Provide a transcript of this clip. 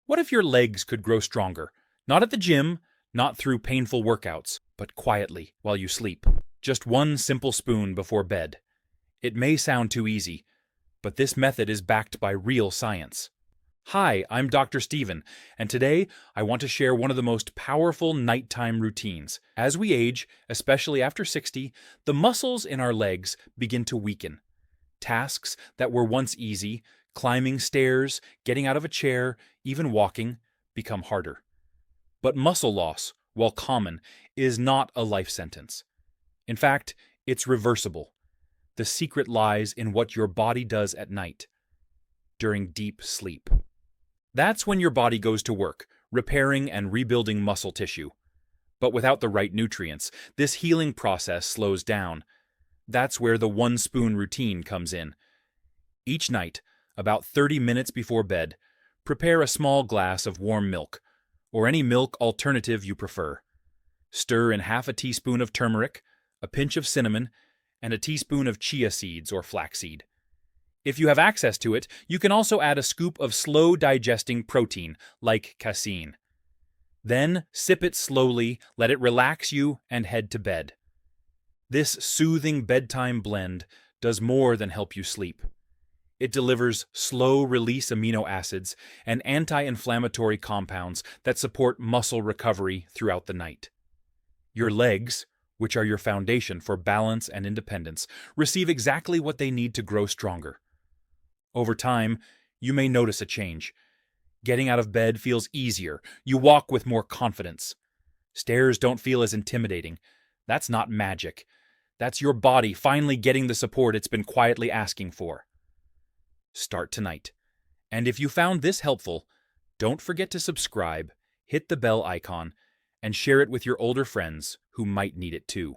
What if your legs could grow stronger? Not at the gym, not through painful workouts, but quietly while you sleep. Just one simple spoon before bed. It may sound too easy, but this method is backed by real science. Hi, I'm Dr. Steven, and today I want to share one of the most powerful nighttime routines. As we age, especially after 60, the muscles in our legs begin to weaken. Tasks that were once easy, climbing stairs, getting out of a chair, even walking, become harder. But muscle loss, while common, is not a life sentence. In fact, it's reversible. The secret lies in what your body does at night, during deep sleep. That's when your body goes to work, repairing and rebuilding muscle tissue. But without the right nutrients, this healing process slows down. That's where the one-spoon routine comes in. Each night, about 30 minutes before bed, prepare a small glass of warm milk, or any milk alternative you prefer. Stir in half a teaspoon of turmeric, a pinch of cinnamon, and a teaspoon of chia seeds or flaxseed. If you have access to it, you can also add a scoop of slow-digesting protein, like casein. Then sip it slowly, let it relax you, and head to bed. This soothing bedtime blend does more than help you sleep. It delivers slow-release amino acids and anti-inflammatory compounds that support muscle recovery throughout the night. Your legs, which are your foundation for balance and independence, receive exactly what they need to grow stronger. Over time, you may notice a change. Getting out of bed feels easier. You walk with more confidence. Stairs don't feel as intimidating. That's not magic. That's your body finally getting the support it's been quietly asking for. Start tonight. And if you found this helpful, don't forget to subscribe, hit the bell icon, and share it with your older friends who might need it too.